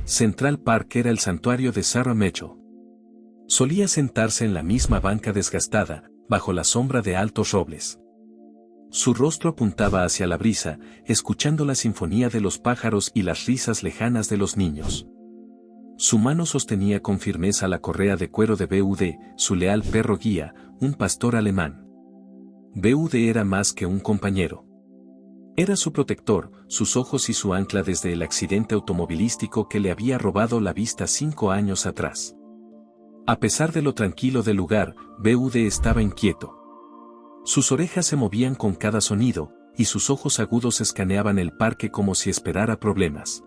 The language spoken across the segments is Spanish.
Central Park era el santuario de Sarah Mitchell. Solía sentarse en la misma banca desgastada, bajo la sombra de altos robles. Su rostro apuntaba hacia la brisa, escuchando la sinfonía de los pájaros y las risas lejanas de los niños. Su mano sostenía con firmeza la correa de cuero de Bud, su leal perro guía, un pastor alemán. Bud era más que un compañero. Era su protector, sus ojos y su ancla desde el accidente automovilístico que le había robado la vista 5 años atrás. A pesar de lo tranquilo del lugar, Bud estaba inquieto. Sus orejas se movían con cada sonido, y sus ojos agudos escaneaban el parque como si esperara problemas.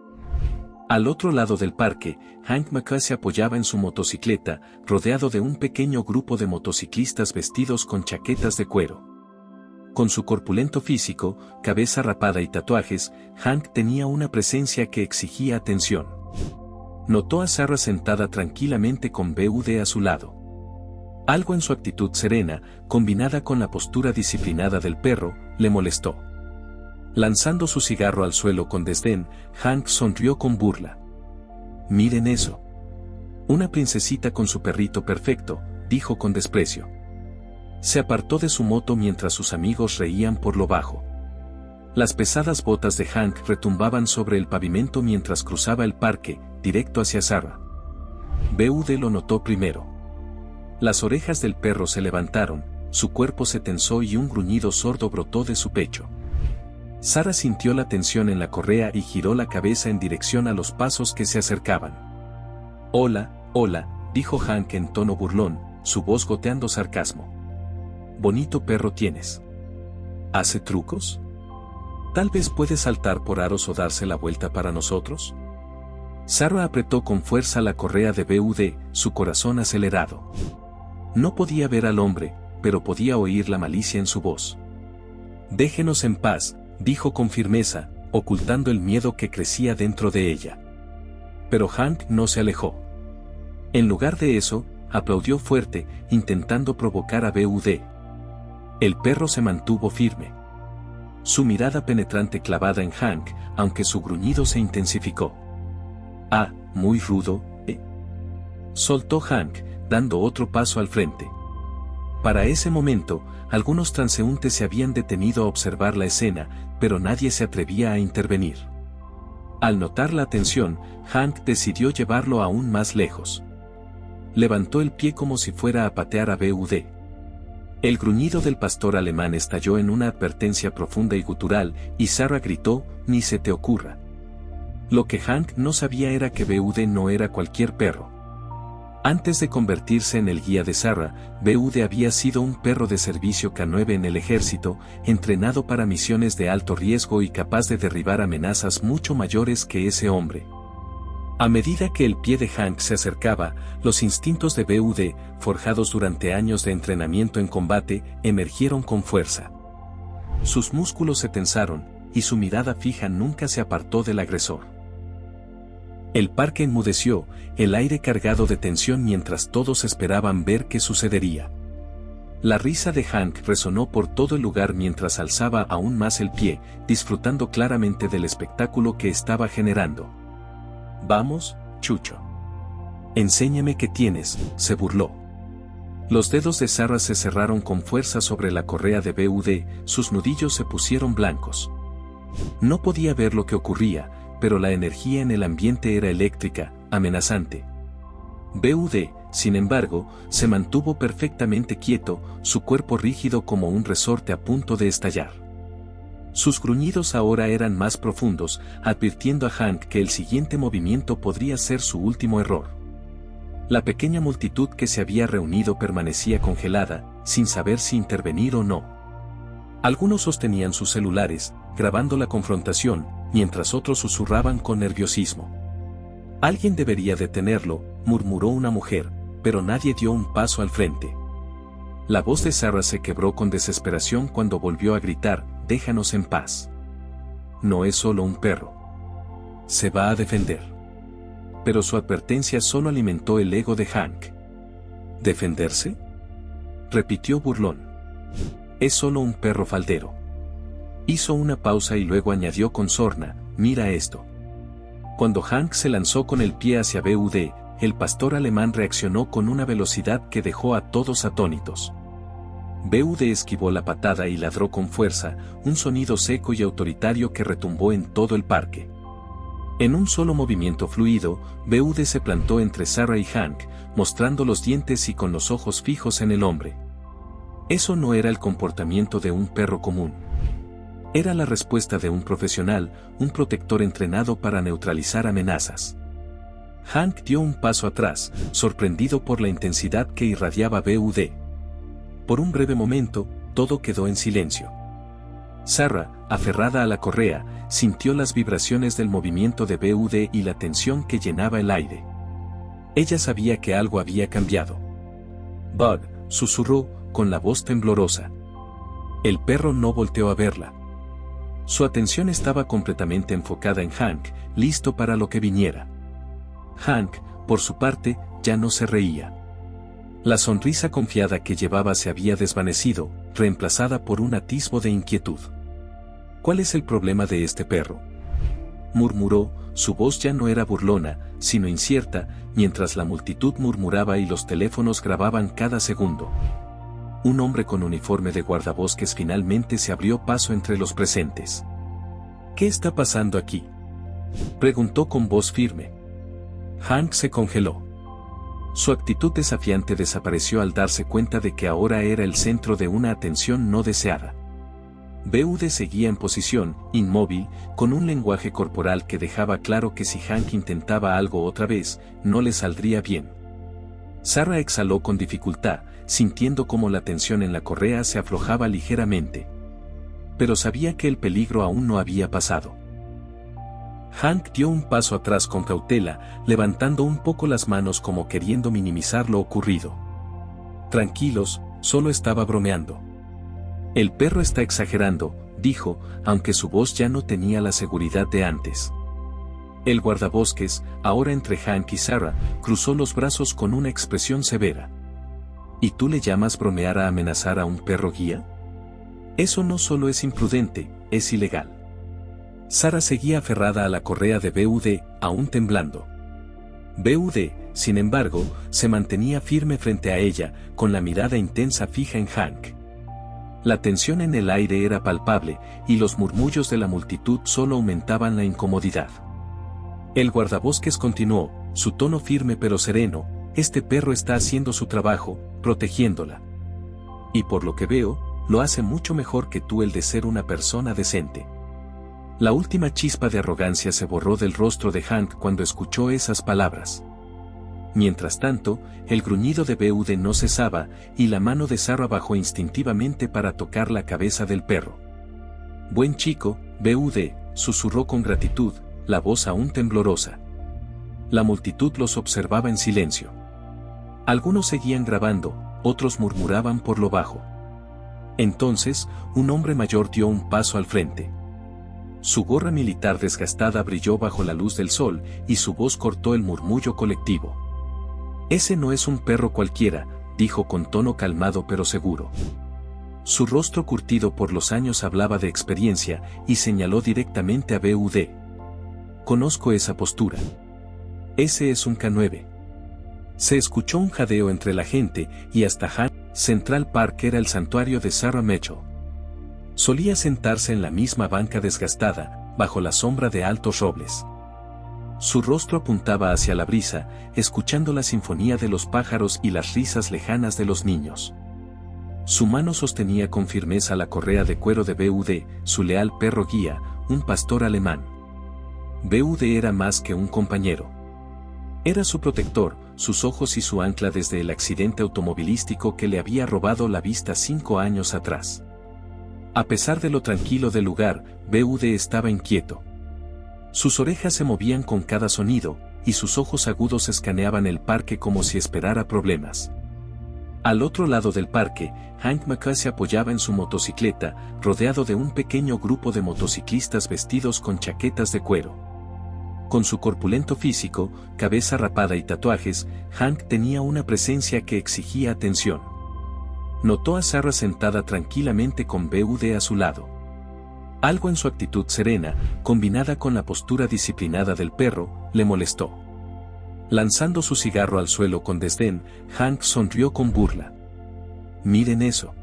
Al otro lado del parque, Hank McCoy se apoyaba en su motocicleta, rodeado de un pequeño grupo de motociclistas vestidos con chaquetas de cuero. Con su corpulento físico, cabeza rapada y tatuajes, Hank tenía una presencia que exigía atención. Notó a Sarah sentada tranquilamente con Bud a su lado. Algo en su actitud serena, combinada con la postura disciplinada del perro, le molestó. Lanzando su cigarro al suelo con desdén, Hank sonrió con burla. «Miren eso. Una princesita con su perrito perfecto», dijo con desprecio. Se apartó de su moto mientras sus amigos reían por lo bajo. Las pesadas botas de Hank retumbaban sobre el pavimento mientras cruzaba el parque, directo hacia Sarah. Bud lo notó primero. Las orejas del perro se levantaron, su cuerpo se tensó y un gruñido sordo brotó de su pecho. Sarah sintió la tensión en la correa y giró la cabeza en dirección a los pasos que se acercaban. «Hola, hola», dijo Hank en tono burlón, su voz goteando sarcasmo. «Bonito perro tienes. ¿Hace trucos? ¿Tal vez puede saltar por aros o darse la vuelta para nosotros?» Sarah apretó con fuerza la correa de Bud, su corazón acelerado. No podía ver al hombre, pero podía oír la malicia en su voz. «Déjenos en paz», dijo con firmeza, ocultando el miedo que crecía dentro de ella. Pero Hank no se alejó. En lugar de eso, aplaudió fuerte, intentando provocar a Bud. El perro se mantuvo firme. Su mirada penetrante clavada en Hank, aunque su gruñido se intensificó. «Ah, muy rudo, ¿eh?», soltó Hank, dando otro paso al frente. Para ese momento, algunos transeúntes se habían detenido a observar la escena, pero nadie se atrevía a intervenir. Al notar la atención, Hank decidió llevarlo aún más lejos. Levantó el pie como si fuera a patear a Bud. El gruñido del pastor alemán estalló en una advertencia profunda y gutural, y Sarah gritó: «Ni se te ocurra». Lo que Hank no sabía era que Bud no era cualquier perro. Antes de convertirse en el guía de Sarah, Bud había sido un perro de servicio K9 en el ejército, entrenado para misiones de alto riesgo y capaz de derribar amenazas mucho mayores que ese hombre. A medida que el pie de Hank se acercaba, los instintos de Bud, forjados durante años de entrenamiento en combate, emergieron con fuerza. Sus músculos se tensaron, y su mirada fija nunca se apartó del agresor. El parque enmudeció, el aire cargado de tensión mientras todos esperaban ver qué sucedería. La risa de Hank resonó por todo el lugar mientras alzaba aún más el pie, disfrutando claramente del espectáculo que estaba generando. «Vamos, Chucho. Enséñame qué tienes», se burló. Los dedos de Sarah se cerraron con fuerza sobre la correa de Bud, sus nudillos se pusieron blancos. No podía ver lo que ocurría, pero la energía en el ambiente era eléctrica, amenazante. Bud, sin embargo, se mantuvo perfectamente quieto, su cuerpo rígido como un resorte a punto de estallar. Sus gruñidos ahora eran más profundos, advirtiendo a Hank que el siguiente movimiento podría ser su último error. La pequeña multitud que se había reunido permanecía congelada, sin saber si intervenir o no. Algunos sostenían sus celulares, grabando la confrontación, mientras otros susurraban con nerviosismo. «Alguien debería detenerlo», murmuró una mujer, pero nadie dio un paso al frente. La voz de Sarah se quebró con desesperación cuando volvió a gritar: «Déjanos en paz. No es solo un perro. Se va a defender». Pero su advertencia solo alimentó el ego de Hank. «¿Defenderse?», repitió burlón. «Es solo un perro faldero». Hizo una pausa y luego añadió con sorna: «Mira esto». Cuando Hank se lanzó con el pie hacia BUD, el pastor alemán reaccionó con una velocidad que dejó a todos atónitos. BUD esquivó la patada y ladró con fuerza, un sonido seco y autoritario que retumbó en todo el parque. En un solo movimiento fluido, BUD se plantó entre Sarah y Hank, mostrando los dientes y con los ojos fijos en el hombre. Eso no era el comportamiento de un perro común. Era la respuesta de un profesional, un protector entrenado para neutralizar amenazas. Hank dio un paso atrás, sorprendido por la intensidad que irradiaba BUD. Por un breve momento, todo quedó en silencio. Sarah, aferrada a la correa, sintió las vibraciones del movimiento de BUD y la tensión que llenaba el aire. Ella sabía que algo había cambiado. Bug, susurró, con la voz temblorosa. El perro no volteó a verla. Su atención estaba completamente enfocada en Hank, listo para lo que viniera. Hank, por su parte, ya no se reía. La sonrisa confiada que llevaba se había desvanecido, reemplazada por un atisbo de inquietud. ¿Cuál es el problema de este perro?, murmuró, su voz ya no era burlona, sino incierta, mientras la multitud murmuraba y los teléfonos grababan cada segundo. Un hombre con uniforme de guardabosques finalmente se abrió paso entre los presentes. ¿Qué está pasando aquí?, preguntó con voz firme. Hank se congeló. Su actitud desafiante desapareció al darse cuenta de que ahora era el centro de una atención no deseada. BUD seguía en posición, inmóvil, con un lenguaje corporal que dejaba claro que si Hank intentaba algo otra vez, no le saldría bien. Sarah exhaló con dificultad, sintiendo cómo la tensión en la correa se aflojaba ligeramente. Pero sabía que el peligro aún no había pasado. Hank dio un paso atrás con cautela, levantando un poco las manos como queriendo minimizar lo ocurrido. Tranquilos, solo estaba bromeando. El perro está exagerando, dijo, aunque su voz ya no tenía la seguridad de antes. El guardabosques, ahora entre Hank y Sarah, cruzó los brazos con una expresión severa. ¿Y tú le llamas bromear a amenazar a un perro guía? Eso no solo es imprudente, es ilegal. Sarah seguía aferrada a la correa de BUD, aún temblando. BUD, sin embargo, se mantenía firme frente a ella, con la mirada intensa fija en Hank. La tensión en el aire era palpable, y los murmullos de la multitud solo aumentaban la incomodidad. El guardabosques continuó, su tono firme pero sereno: este perro está haciendo su trabajo, protegiéndola. Y por lo que veo, lo hace mucho mejor que tú el de ser una persona decente. La última chispa de arrogancia se borró del rostro de Hank cuando escuchó esas palabras. Mientras tanto, el gruñido de BUD no cesaba, y la mano de Sarah bajó instintivamente para tocar la cabeza del perro. Buen chico, BUD, susurró con gratitud, la voz aún temblorosa. La multitud los observaba en silencio. Algunos seguían grabando, otros murmuraban por lo bajo. Entonces, un hombre mayor dio un paso al frente. Su gorra militar desgastada brilló bajo la luz del sol, y su voz cortó el murmullo colectivo. Ese no es un perro cualquiera, dijo con tono calmado pero seguro. Su rostro curtido por los años hablaba de experiencia, y señaló directamente a BUD. Conozco esa postura. Ese es un K9. Se escuchó un jadeo entre la gente, y hasta Hank. Central Park era el santuario de Sarah Mitchell. Solía sentarse en la misma banca desgastada, bajo la sombra de altos robles. Su rostro apuntaba hacia la brisa, escuchando la sinfonía de los pájaros y las risas lejanas de los niños. Su mano sostenía con firmeza la correa de cuero de BUD, su leal perro guía, un pastor alemán. BUD era más que un compañero. Era su protector, sus ojos y su ancla desde el accidente automovilístico que le había robado la vista 5 años atrás. A pesar de lo tranquilo del lugar, BUD estaba inquieto. Sus orejas se movían con cada sonido, y sus ojos agudos escaneaban el parque como si esperara problemas. Al otro lado del parque, Hank McCoy se apoyaba en su motocicleta, rodeado de un pequeño grupo de motociclistas vestidos con chaquetas de cuero. Con su corpulento físico, cabeza rapada y tatuajes, Hank tenía una presencia que exigía atención. Notó a Sarah sentada tranquilamente con BUD a su lado. Algo en su actitud serena, combinada con la postura disciplinada del perro, le molestó. Lanzando su cigarro al suelo con desdén, Hank sonrió con burla. «Miren eso.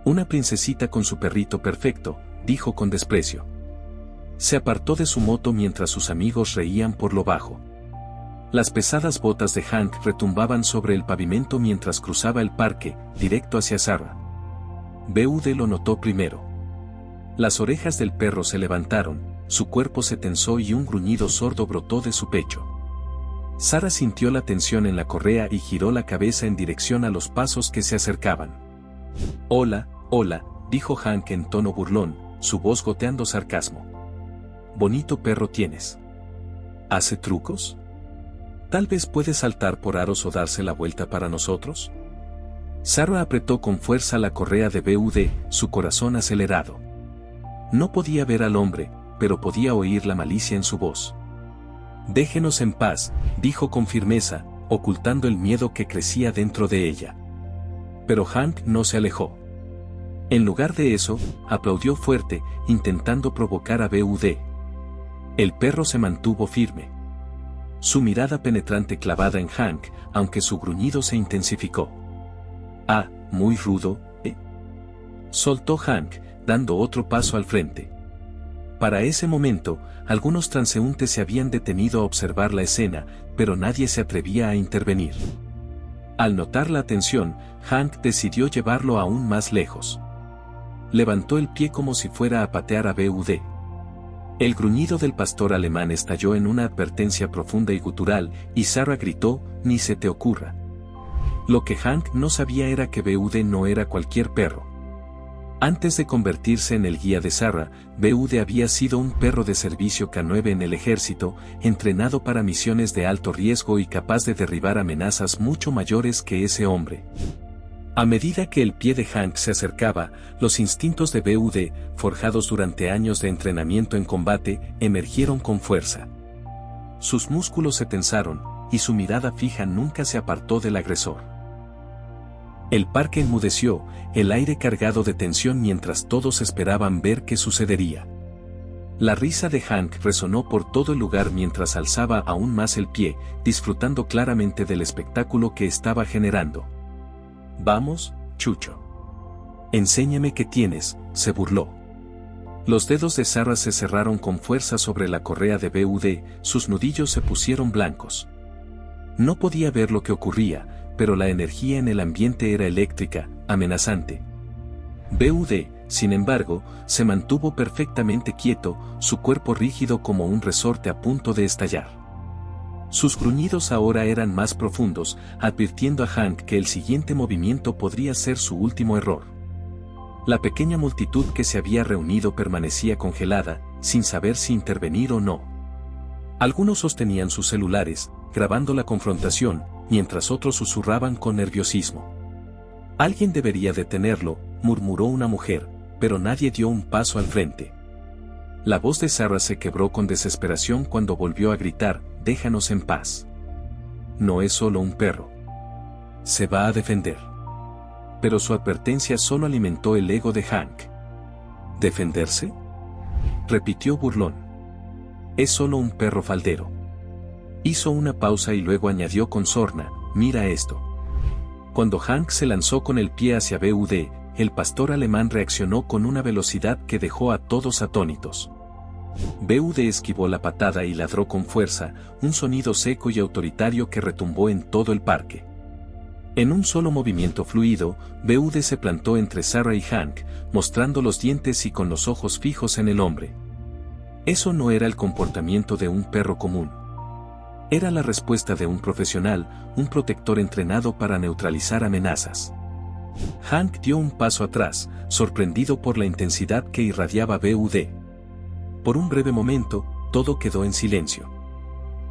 Una princesita con su perrito perfecto», dijo con desprecio. Se apartó de su moto mientras sus amigos reían por lo bajo. Las pesadas botas de Hank retumbaban sobre el pavimento mientras cruzaba el parque, directo hacia Sarah. Bud lo notó primero. Las orejas del perro se levantaron, su cuerpo se tensó y un gruñido sordo brotó de su pecho. Sarah sintió la tensión en la correa y giró la cabeza en dirección a los pasos que se acercaban. «Hola, hola», dijo Hank en tono burlón, su voz goteando sarcasmo. «Bonito perro tienes. ¿Hace trucos? ¿Tal vez puede saltar por aros o darse la vuelta para nosotros?» Sarah apretó con fuerza la correa de Bud, su corazón acelerado. No podía ver al hombre, pero podía oír la malicia en su voz. «Déjenos en paz», dijo con firmeza, ocultando el miedo que crecía dentro de ella. Pero Hank no se alejó. En lugar de eso, aplaudió fuerte, intentando provocar a Bud. El perro se mantuvo firme. Su mirada penetrante clavada en Hank, aunque su gruñido se intensificó. «Ah, muy rudo, ¿eh?», soltó Hank, dando otro paso al frente. Para ese momento, algunos transeúntes se habían detenido a observar la escena, pero nadie se atrevía a intervenir. Al notar la atención, Hank decidió llevarlo aún más lejos. Levantó el pie como si fuera a patear a Bud. El gruñido del pastor alemán estalló en una advertencia profunda y gutural, y Sarah gritó: «Ni se te ocurra». Lo que Hank no sabía era que Bud no era cualquier perro. Antes de convertirse en el guía de Sarah, Bud había sido un perro de servicio K9 en el ejército, entrenado para misiones de alto riesgo y capaz de derribar amenazas mucho mayores que ese hombre. A medida que el pie de Hank se acercaba, los instintos de Bud, forjados durante años de entrenamiento en combate, emergieron con fuerza. Sus músculos se tensaron, y su mirada fija nunca se apartó del agresor. El parque enmudeció, el aire cargado de tensión mientras todos esperaban ver qué sucedería. La risa de Hank resonó por todo el lugar mientras alzaba aún más el pie, disfrutando claramente del espectáculo que estaba generando. «Vamos, Chucho. Enséñame qué tienes», se burló. Los dedos de Sarah se cerraron con fuerza sobre la correa de Bud, sus nudillos se pusieron blancos. No podía ver lo que ocurría, pero la energía en el ambiente era eléctrica, amenazante. Bud, sin embargo, se mantuvo perfectamente quieto, su cuerpo rígido como un resorte a punto de estallar. Sus gruñidos ahora eran más profundos, advirtiendo a Hank que el siguiente movimiento podría ser su último error. La pequeña multitud que se había reunido permanecía congelada, sin saber si intervenir o no. Algunos sostenían sus celulares, grabando la confrontación, mientras otros susurraban con nerviosismo. «Alguien debería detenerlo», murmuró una mujer, pero nadie dio un paso al frente. La voz de Sarah se quebró con desesperación cuando volvió a gritar: «Déjanos en paz. No es solo un perro. Se va a defender». Pero su advertencia solo alimentó el ego de Hank. «¿Defenderse?», repitió burlón. «Es solo un perro faldero». Hizo una pausa y luego añadió con sorna: «Mira esto». Cuando Hank se lanzó con el pie hacia Bud, el pastor alemán reaccionó con una velocidad que dejó a todos atónitos. Bud esquivó la patada y ladró con fuerza, un sonido seco y autoritario que retumbó en todo el parque. En un solo movimiento fluido, Bud se plantó entre Sarah y Hank, mostrando los dientes y con los ojos fijos en el hombre. Eso no era el comportamiento de un perro común. Era la respuesta de un profesional, un protector entrenado para neutralizar amenazas. Hank dio un paso atrás, sorprendido por la intensidad que irradiaba Bud. Por un breve momento, todo quedó en silencio.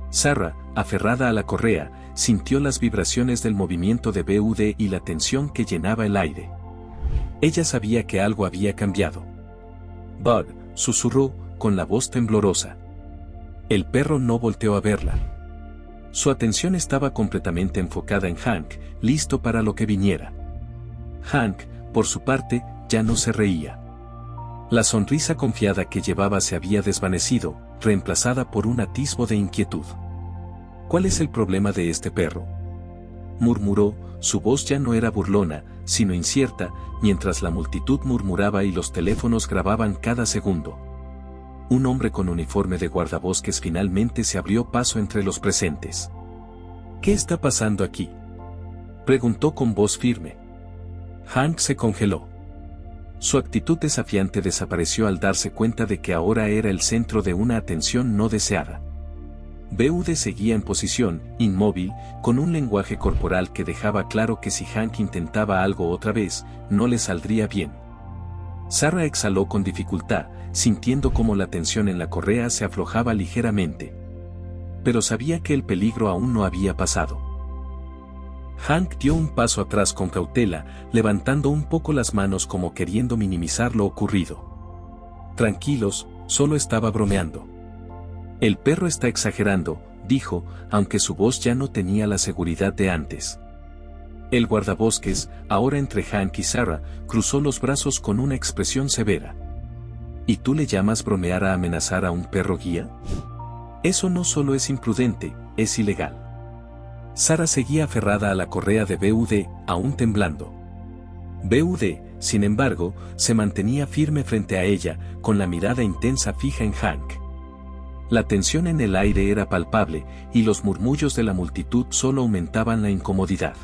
Sarah, aferrada a la correa, sintió las vibraciones del movimiento de Bud y la tensión que llenaba el aire. Ella sabía que algo había cambiado. «Bud», susurró, con la voz temblorosa. El perro no volteó a verla. Su atención estaba completamente enfocada en Hank, listo para lo que viniera. Hank, por su parte, ya no se reía. La sonrisa confiada que llevaba se había desvanecido, reemplazada por un atisbo de inquietud. ¿Cuál es el problema de este perro?, murmuró. Su voz ya no era burlona, sino incierta, mientras la multitud murmuraba y los teléfonos grababan cada segundo. Un hombre con uniforme de guardabosques finalmente se abrió paso entre los presentes. ¿Qué está pasando aquí?, preguntó con voz firme. Hank se congeló. Su actitud desafiante desapareció al darse cuenta de que ahora era el centro de una atención no deseada. BUD seguía en posición, inmóvil, con un lenguaje corporal que dejaba claro que si Hank intentaba algo otra vez, no le saldría bien. Sarah exhaló con dificultad, sintiendo cómo la tensión en la correa se aflojaba ligeramente. Pero sabía que el peligro aún no había pasado. Hank dio un paso atrás con cautela, levantando un poco las manos como queriendo minimizar lo ocurrido. Tranquilos, solo estaba bromeando. El perro está exagerando, dijo, aunque su voz ya no tenía la seguridad de antes. El guardabosques, ahora entre Hank y Sarah, cruzó los brazos con una expresión severa. ¿Y tú le llamas bromear a amenazar a un perro guía? Eso no solo es imprudente, es ilegal. Sarah seguía aferrada a la correa de BUD, aún temblando. BUD, sin embargo, se mantenía firme frente a ella, con la mirada intensa fija en Hank. La tensión en el aire era palpable, y los murmullos de la multitud solo aumentaban la incomodidad.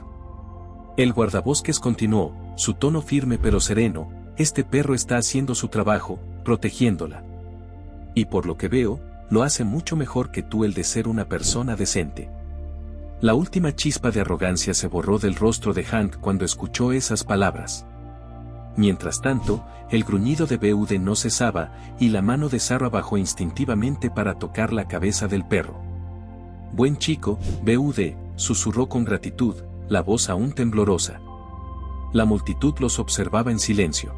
El guardabosques continuó, su tono firme pero sereno: este perro está haciendo su trabajo, protegiéndola. Y por lo que veo, lo hace mucho mejor que tú el de ser una persona decente. La última chispa de arrogancia se borró del rostro de Hank cuando escuchó esas palabras. Mientras tanto, el gruñido de BUD no cesaba, y la mano de Sarah bajó instintivamente para tocar la cabeza del perro. Buen chico, BUD, susurró con gratitud, la voz aún temblorosa. La multitud los observaba en silencio.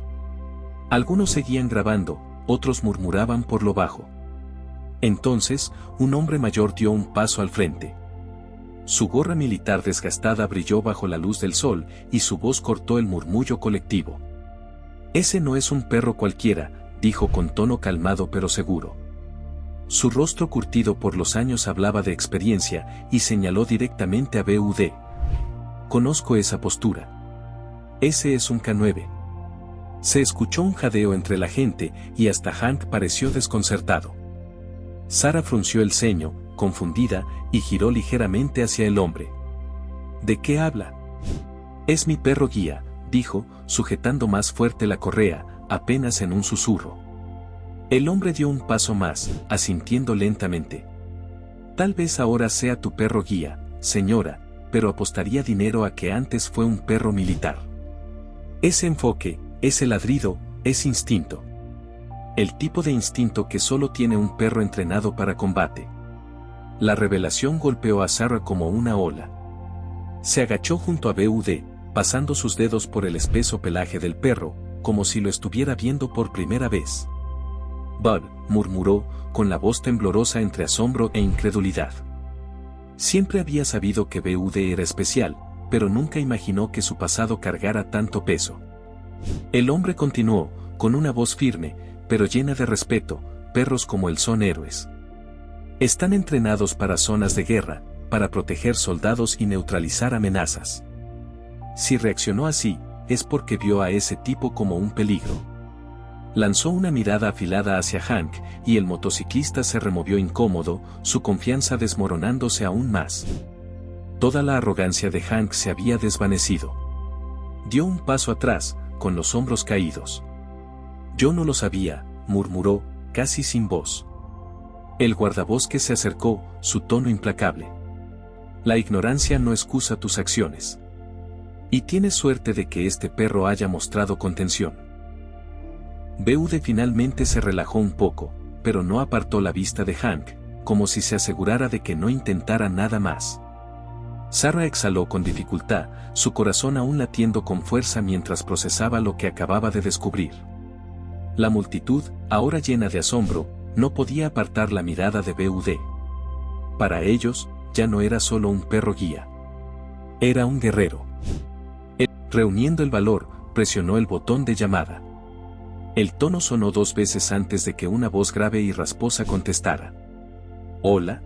Algunos seguían grabando, otros murmuraban por lo bajo. Entonces, un hombre mayor dio un paso al frente. Su gorra militar desgastada brilló bajo la luz del sol, y su voz cortó el murmullo colectivo. Ese no es un perro cualquiera, dijo con tono calmado pero seguro. Su rostro curtido por los años hablaba de experiencia, y señaló directamente a BUD. Conozco esa postura. Ese es un K9. Se escuchó un jadeo entre la gente, y hasta Hank pareció desconcertado. Sarah frunció el ceño, confundida, y giró ligeramente hacia el hombre. ¿De qué habla? Es mi perro guía, dijo, sujetando más fuerte la correa, apenas en un susurro. El hombre dio un paso más, asintiendo lentamente. Tal vez ahora sea tu perro guía, señora, pero apostaría dinero a que antes fue un perro militar. Ese enfoque, ese ladrido, es instinto. El tipo de instinto que solo tiene un perro entrenado para combate. La revelación golpeó a Sarah como una ola. Se agachó junto a BUD, pasando sus dedos por el espeso pelaje del perro, como si lo estuviera viendo por primera vez. Bud, murmuró, con la voz temblorosa entre asombro e incredulidad. Siempre había sabido que BUD era especial, pero nunca imaginó que su pasado cargara tanto peso. El hombre continuó, con una voz firme, pero llena de respeto: perros como él son héroes. Están entrenados para zonas de guerra, para proteger soldados y neutralizar amenazas. Si reaccionó así, es porque vio a ese tipo como un peligro. Lanzó una mirada afilada hacia Hank, y el motociclista se removió incómodo, su confianza desmoronándose aún más. Toda la arrogancia de Hank se había desvanecido. Dio un paso atrás, con los hombros caídos. Yo no lo sabía, murmuró, casi sin voz. El guardabosques se acercó, su tono implacable. La ignorancia no excusa tus acciones. Y tienes suerte de que este perro haya mostrado contención. BUD finalmente se relajó un poco, pero no apartó la vista de Hank, como si se asegurara de que no intentara nada más. Sarah exhaló con dificultad, su corazón aún latiendo con fuerza mientras procesaba lo que acababa de descubrir. La multitud, ahora llena de asombro, no podía apartar la mirada de BUD. Para ellos, ya no era solo un perro guía. Era un guerrero. Reuniendo el valor, presionó el botón de llamada. El tono sonó 2 veces antes de que una voz grave y rasposa contestara. ¿Hola?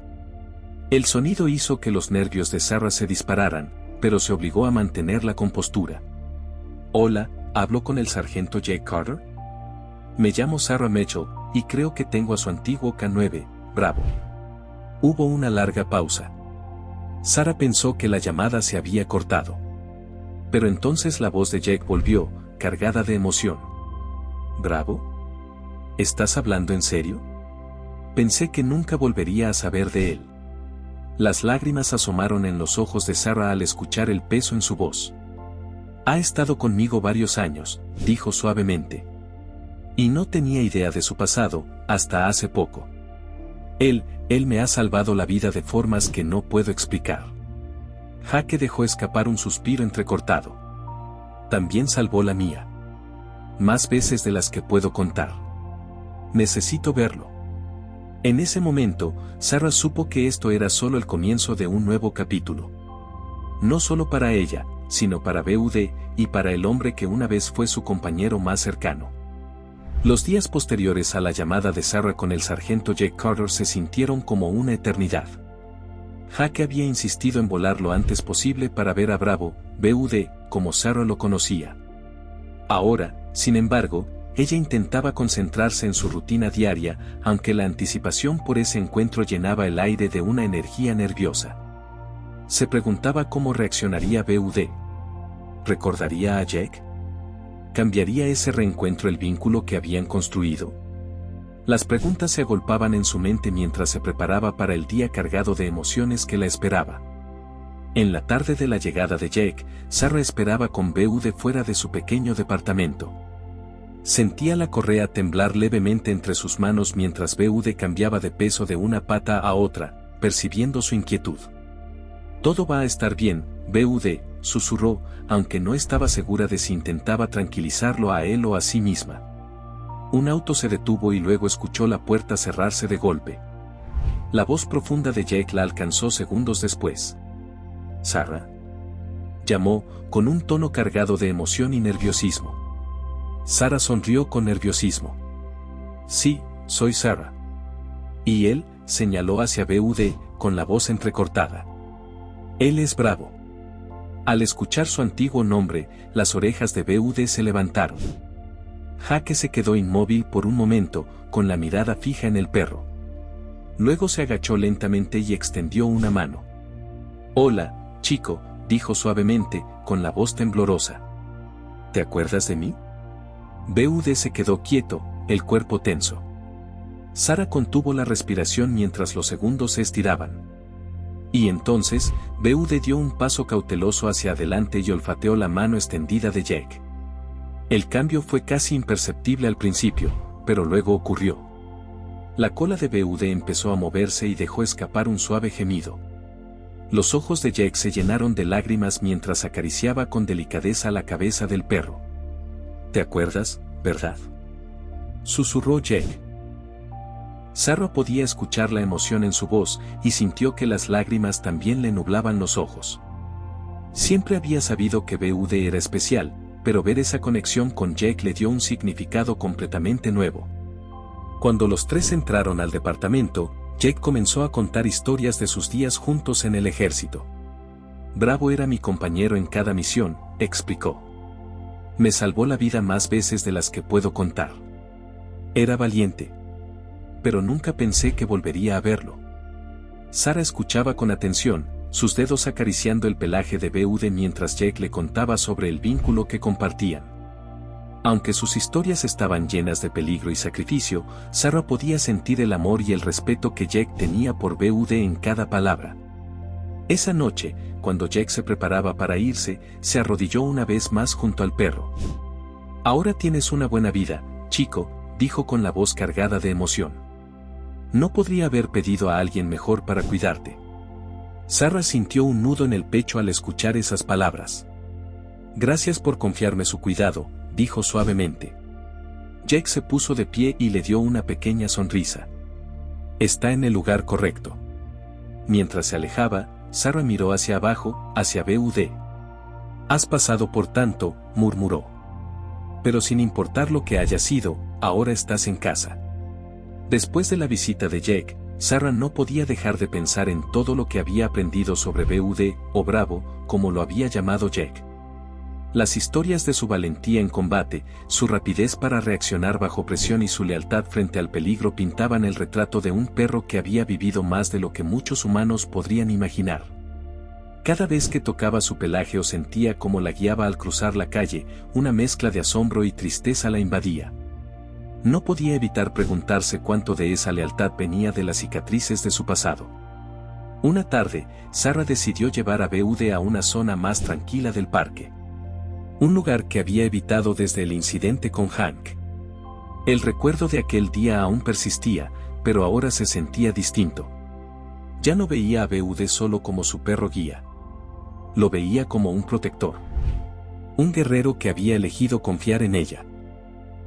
El sonido hizo que los nervios de Sarah se dispararan, pero se obligó a mantener la compostura. Hola, ¿hablo con el sargento Jake Carter? Me llamo Sarah Mitchell, y creo que tengo a su antiguo K9, Bravo. Hubo una larga pausa. Sarah pensó que la llamada se había cortado. Pero entonces la voz de Jake volvió, cargada de emoción. ¿Bravo? ¿Estás hablando en serio? Pensé que nunca volvería a saber de él. Las lágrimas asomaron en los ojos de Sarah al escuchar el peso en su voz. Ha estado conmigo varios años, dijo suavemente. Y no tenía idea de su pasado, hasta hace poco. Él me ha salvado la vida de formas que no puedo explicar. Jake dejó escapar un suspiro entrecortado. También salvó la mía. Más veces de las que puedo contar. Necesito verlo. En ese momento, Sarah supo que esto era solo el comienzo de un nuevo capítulo. No solo para ella, sino para BUD, y para el hombre que una vez fue su compañero más cercano. Los días posteriores a la llamada de Sarah con el sargento Jake Carter se sintieron como una eternidad. Jake había insistido en volar lo antes posible para ver a Bravo, BUD, como Sarah lo conocía. Ahora, sin embargo, ella intentaba concentrarse en su rutina diaria, aunque la anticipación por ese encuentro llenaba el aire de una energía nerviosa. Se preguntaba cómo reaccionaría BUD. ¿Recordaría a Jake? ¿Cambiaría ese reencuentro el vínculo que habían construido? Las preguntas se agolpaban en su mente mientras se preparaba para el día cargado de emociones que la esperaba. En la tarde de la llegada de Jake, Sarah esperaba con BUD fuera de su pequeño departamento. Sentía la correa temblar levemente entre sus manos mientras BUD cambiaba de peso de una pata a otra, percibiendo su inquietud. Todo va a estar bien, BUD, susurró, aunque no estaba segura de si intentaba tranquilizarlo a él o a sí misma. Un auto se detuvo y luego escuchó la puerta cerrarse de golpe. La voz profunda de Jake la alcanzó segundos después. ¿Sarah? Llamó, con un tono cargado de emoción y nerviosismo. Sarah sonrió con nerviosismo. Sí, soy Sarah. Y él, señaló hacia BUD, con la voz entrecortada. Él es Bravo. Al escuchar su antiguo nombre, las orejas de BUD se levantaron. Jake se quedó inmóvil por un momento, con la mirada fija en el perro. Luego se agachó lentamente y extendió una mano. Hola, chico, dijo suavemente, con la voz temblorosa. ¿Te acuerdas de mí? BUD se quedó quieto, el cuerpo tenso. Sarah contuvo la respiración mientras los segundos se estiraban. Y entonces, BUD dio un paso cauteloso hacia adelante y olfateó la mano extendida de Jake. El cambio fue casi imperceptible al principio, pero luego ocurrió. La cola de BUD empezó a moverse y dejó escapar un suave gemido. Los ojos de Jake se llenaron de lágrimas mientras acariciaba con delicadeza la cabeza del perro. ¿Te acuerdas, verdad? Susurró Jake. Sarah podía escuchar la emoción en su voz y sintió que las lágrimas también le nublaban los ojos. Siempre había sabido que BUD era especial, pero ver esa conexión con Jake le dio un significado completamente nuevo. Cuando los tres entraron al departamento, Jake comenzó a contar historias de sus días juntos en el ejército. Bravo era mi compañero en cada misión, explicó. Me salvó la vida más veces de las que puedo contar. Era valiente. Pero nunca pensé que volvería a verlo. Sarah escuchaba con atención, sus dedos acariciando el pelaje de BUD mientras Jake le contaba sobre el vínculo que compartían. Aunque sus historias estaban llenas de peligro y sacrificio, Sarah podía sentir el amor y el respeto que Jake tenía por BUD en cada palabra. Esa noche, cuando Jake se preparaba para irse, se arrodilló una vez más junto al perro. Ahora tienes una buena vida, chico, dijo con la voz cargada de emoción. No podría haber pedido a alguien mejor para cuidarte. Sarah sintió un nudo en el pecho al escuchar esas palabras. Gracias por confiarme su cuidado, dijo suavemente. Jake se puso de pie y le dio una pequeña sonrisa. Está en el lugar correcto. Mientras se alejaba, Sarah miró hacia abajo, hacia BUD. Has pasado por tanto, murmuró. Pero sin importar lo que haya sido, ahora estás en casa. Después de la visita de Jack, Sarah no podía dejar de pensar en todo lo que había aprendido sobre BUD, o Bravo, como lo había llamado Jack. Las historias de su valentía en combate, su rapidez para reaccionar bajo presión y su lealtad frente al peligro pintaban el retrato de un perro que había vivido más de lo que muchos humanos podrían imaginar. Cada vez que tocaba su pelaje o sentía cómo la guiaba al cruzar la calle, una mezcla de asombro y tristeza la invadía. No podía evitar preguntarse cuánto de esa lealtad venía de las cicatrices de su pasado. Una tarde, Sarah decidió llevar a BUD a una zona más tranquila del parque. Un lugar que había evitado desde el incidente con Hank. El recuerdo de aquel día aún persistía, pero ahora se sentía distinto. Ya no veía a BUD solo como su perro guía. Lo veía como un protector. Un guerrero que había elegido confiar en ella.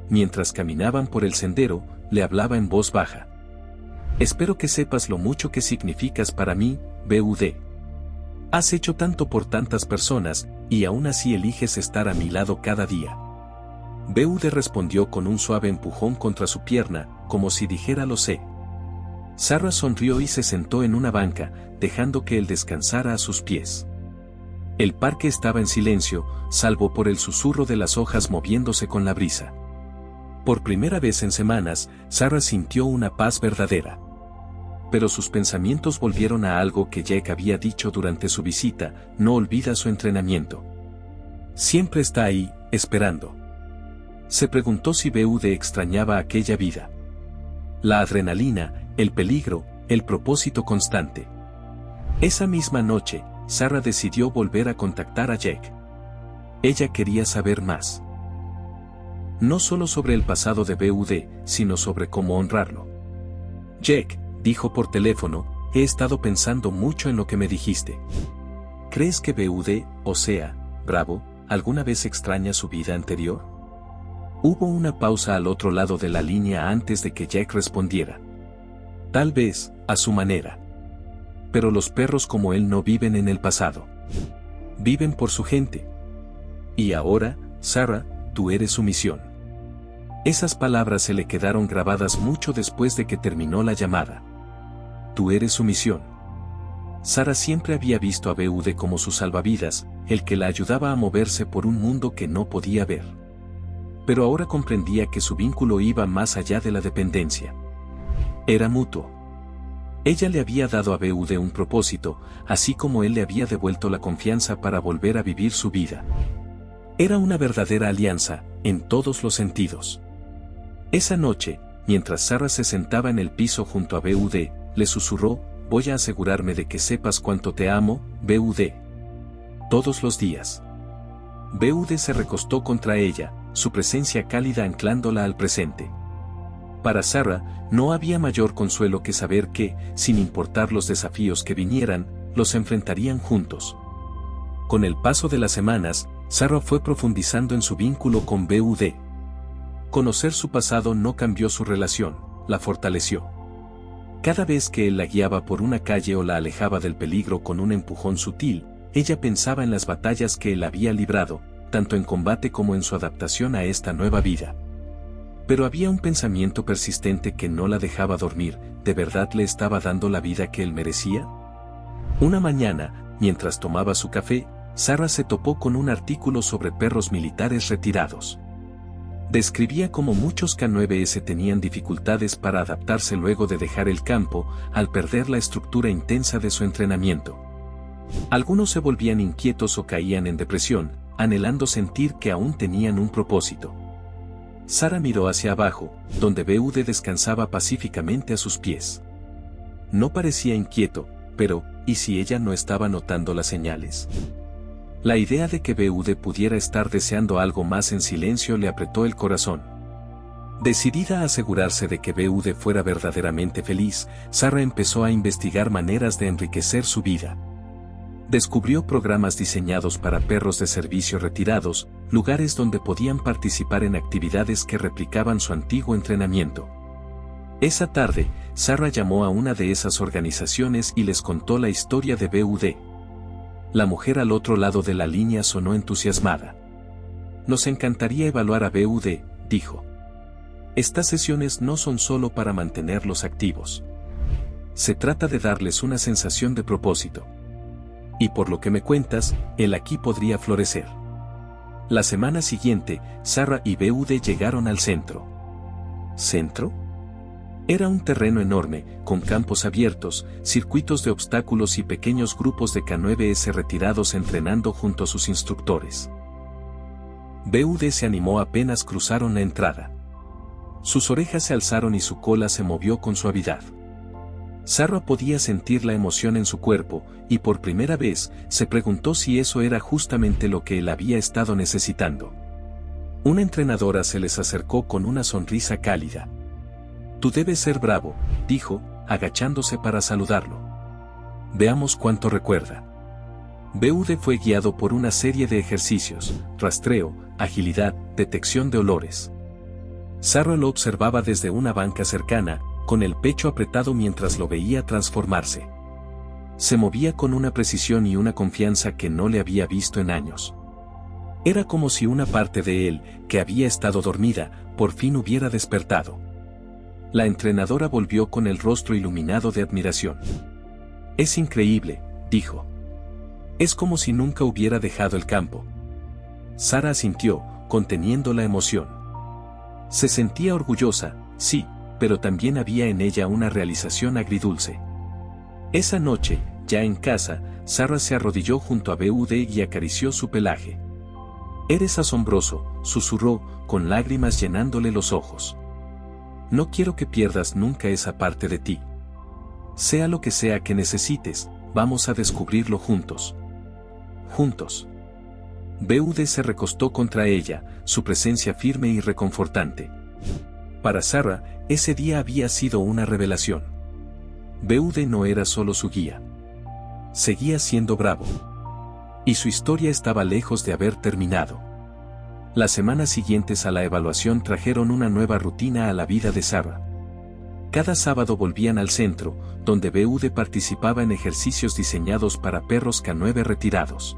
Mientras caminaban por el sendero, le hablaba en voz baja. Espero que sepas lo mucho que significas para mí, BUD. Has hecho tanto por tantas personas, y aún así eliges estar a mi lado cada día. BUD respondió con un suave empujón contra su pierna, como si dijera lo sé. Sarah sonrió y se sentó en una banca, dejando que él descansara a sus pies. El parque estaba en silencio, salvo por el susurro de las hojas moviéndose con la brisa. Por primera vez en semanas, Sarah sintió una paz verdadera. Pero sus pensamientos volvieron a algo que Jack había dicho durante su visita: no olvida su entrenamiento. Siempre está ahí, esperando. Se preguntó si BUD extrañaba aquella vida. La adrenalina, el peligro, el propósito constante. Esa misma noche, Sarah decidió volver a contactar a Jack. Ella quería saber más. No solo sobre el pasado de BUD, sino sobre cómo honrarlo. Jack, dijo por teléfono, he estado pensando mucho en lo que me dijiste. ¿Crees que BUD, o sea, Bravo, alguna vez extraña su vida anterior? Hubo una pausa al otro lado de la línea antes de que Jack respondiera. Tal vez, a su manera. Pero los perros como él no viven en el pasado. Viven por su gente. Y ahora, Sarah, tú eres su misión. Esas palabras se le quedaron grabadas mucho después de que terminó la llamada. Tú eres su misión. Sarah siempre había visto a BUD como su salvavidas, el que la ayudaba a moverse por un mundo que no podía ver. Pero ahora comprendía que su vínculo iba más allá de la dependencia. Era mutuo. Ella le había dado a BUD un propósito, así como él le había devuelto la confianza para volver a vivir su vida. Era una verdadera alianza, en todos los sentidos. Esa noche, mientras Sarah se sentaba en el piso junto a BUD, le susurró: voy a asegurarme de que sepas cuánto te amo, BUD. Todos los días. BUD se recostó contra ella, su presencia cálida anclándola al presente. Para Sarah, no había mayor consuelo que saber que, sin importar los desafíos que vinieran, los enfrentarían juntos. Con el paso de las semanas, Sarah fue profundizando en su vínculo con BUD. Conocer su pasado no cambió su relación, la fortaleció. Cada vez que él la guiaba por una calle o la alejaba del peligro con un empujón sutil, ella pensaba en las batallas que él había librado, tanto en combate como en su adaptación a esta nueva vida. Pero había un pensamiento persistente que no la dejaba dormir: ¿de verdad le estaba dando la vida que él merecía? Una mañana, mientras tomaba su café, Sarah se topó con un artículo sobre perros militares retirados. Describía cómo muchos K9S tenían dificultades para adaptarse luego de dejar el campo, al perder la estructura intensa de su entrenamiento. Algunos se volvían inquietos o caían en depresión, anhelando sentir que aún tenían un propósito. Sarah miró hacia abajo, donde BUD descansaba pacíficamente a sus pies. No parecía inquieto, pero, ¿y si ella no estaba notando las señales? La idea de que BUD pudiera estar deseando algo más en silencio le apretó el corazón. Decidida a asegurarse de que BUD fuera verdaderamente feliz, Sarah empezó a investigar maneras de enriquecer su vida. Descubrió programas diseñados para perros de servicio retirados, lugares donde podían participar en actividades que replicaban su antiguo entrenamiento. Esa tarde, Sarah llamó a una de esas organizaciones y les contó la historia de BUD. La mujer al otro lado de la línea sonó entusiasmada. Nos encantaría evaluar a BUD, dijo. Estas sesiones no son solo para mantenerlos activos. Se trata de darles una sensación de propósito. Y por lo que me cuentas, él aquí podría florecer. La semana siguiente, Sarah y BUD llegaron al centro. ¿Centro? Era un terreno enorme, con campos abiertos, circuitos de obstáculos y pequeños grupos de K9S retirados entrenando junto a sus instructores. BUD se animó apenas cruzaron la entrada. Sus orejas se alzaron y su cola se movió con suavidad. Sarah podía sentir la emoción en su cuerpo, y por primera vez, se preguntó si eso era justamente lo que él había estado necesitando. Una entrenadora se les acercó con una sonrisa cálida. Tú debes ser bravo, dijo, agachándose para saludarlo. Veamos cuánto recuerda. BUD fue guiado por una serie de ejercicios: rastreo, agilidad, detección de olores. Sarah lo observaba desde una banca cercana, con el pecho apretado mientras lo veía transformarse. Se movía con una precisión y una confianza que no le había visto en años. Era como si una parte de él, que había estado dormida, por fin hubiera despertado. La entrenadora volvió con el rostro iluminado de admiración. Es increíble, dijo. Es como si nunca hubiera dejado el campo. Sarah asintió, conteniendo la emoción. Se sentía orgullosa, sí, pero también había en ella una realización agridulce. Esa noche, ya en casa, Sarah se arrodilló junto a BUD y acarició su pelaje. Eres asombroso, susurró, con lágrimas llenándole los ojos. No quiero que pierdas nunca esa parte de ti. Sea lo que sea que necesites, vamos a descubrirlo juntos. Juntos. BUD se recostó contra ella, su presencia firme y reconfortante. Para Sarah, ese día había sido una revelación. BUD no era solo su guía. Seguía siendo bravo. Y su historia estaba lejos de haber terminado. Las semanas siguientes a la evaluación trajeron una nueva rutina a la vida de Sarah. Cada sábado volvían al centro, donde BUD participaba en ejercicios diseñados para perros K9 retirados.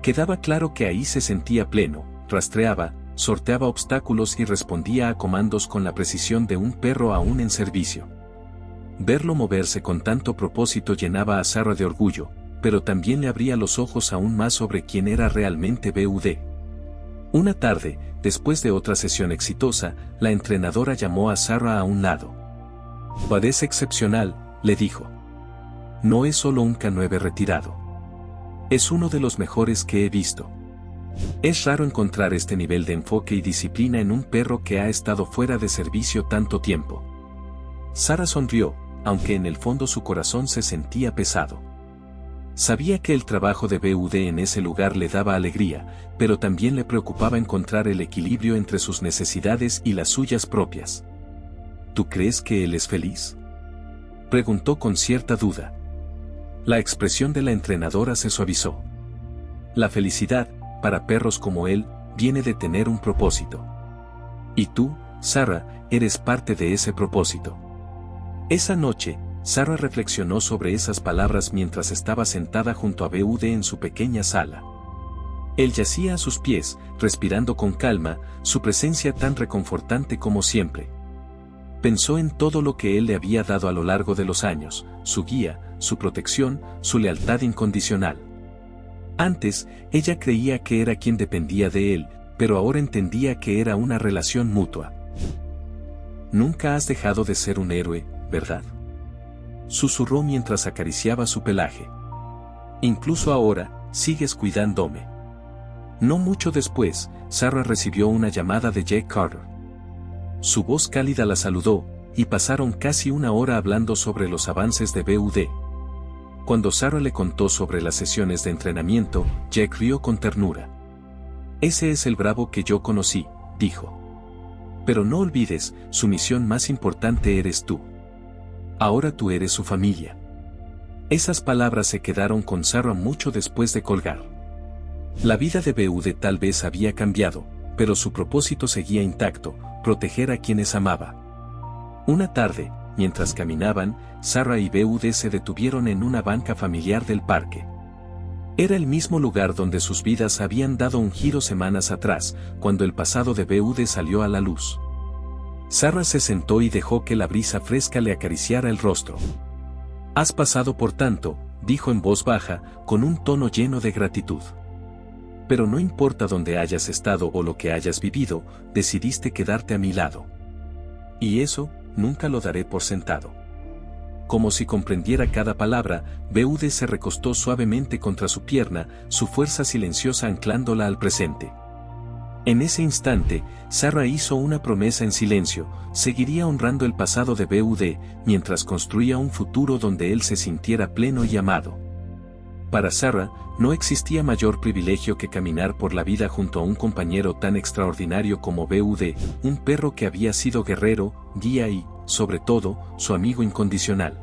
Quedaba claro que ahí se sentía pleno, rastreaba, sorteaba obstáculos y respondía a comandos con la precisión de un perro aún en servicio. Verlo moverse con tanto propósito llenaba a Sarah de orgullo, pero también le abría los ojos aún más sobre quién era realmente BUD. Una tarde, después de otra sesión exitosa, la entrenadora llamó a Sarah a un lado. BUD es excepcional, le dijo. No es solo un K9 retirado. Es uno de los mejores que he visto. Es raro encontrar este nivel de enfoque y disciplina en un perro que ha estado fuera de servicio tanto tiempo. Sarah sonrió, aunque en el fondo su corazón se sentía pesado. Sabía que el trabajo de BUD en ese lugar le daba alegría, pero también le preocupaba encontrar el equilibrio entre sus necesidades y las suyas propias. ¿Tú crees que él es feliz?, preguntó con cierta duda. La expresión de la entrenadora se suavizó. La felicidad, para perros como él, viene de tener un propósito. Y tú, Sarah, eres parte de ese propósito. Esa noche, Sarah reflexionó sobre esas palabras mientras estaba sentada junto a BUD en su pequeña sala. Él yacía a sus pies, respirando con calma, su presencia tan reconfortante como siempre. Pensó en todo lo que él le había dado a lo largo de los años, su guía, su protección, su lealtad incondicional. Antes, ella creía que era quien dependía de él, pero ahora entendía que era una relación mutua. Nunca has dejado de ser un héroe, ¿verdad?, susurró mientras acariciaba su pelaje. Incluso ahora, sigues cuidándome. No mucho después, Sarah recibió una llamada de Jake Carter. Su voz cálida la saludó, y pasaron casi una hora hablando sobre los avances de BUD. Cuando Sarah le contó sobre las sesiones de entrenamiento, Jake rió con ternura. Ese es el bravo que yo conocí, dijo. Pero no olvides, su misión más importante eres tú. Ahora tú eres su familia. Esas palabras se quedaron con Sarah mucho después de colgar. La vida de BUD tal vez había cambiado, pero su propósito seguía intacto: proteger a quienes amaba. Una tarde, mientras caminaban, Sarah y BUD se detuvieron en una banca familiar del parque. Era el mismo lugar donde sus vidas habían dado un giro semanas atrás, cuando el pasado de BUD salió a la luz. Sarah se sentó y dejó que la brisa fresca le acariciara el rostro. «Has pasado por tanto», dijo en voz baja, con un tono lleno de gratitud. «Pero no importa dónde hayas estado o lo que hayas vivido, decidiste quedarte a mi lado. Y eso, nunca lo daré por sentado». Como si comprendiera cada palabra, BUD se recostó suavemente contra su pierna, su fuerza silenciosa anclándola al presente. En ese instante, Sarah hizo una promesa en silencio: seguiría honrando el pasado de BUD, mientras construía un futuro donde él se sintiera pleno y amado. Para Sarah, no existía mayor privilegio que caminar por la vida junto a un compañero tan extraordinario como BUD, un perro que había sido guerrero, guía y, sobre todo, su amigo incondicional.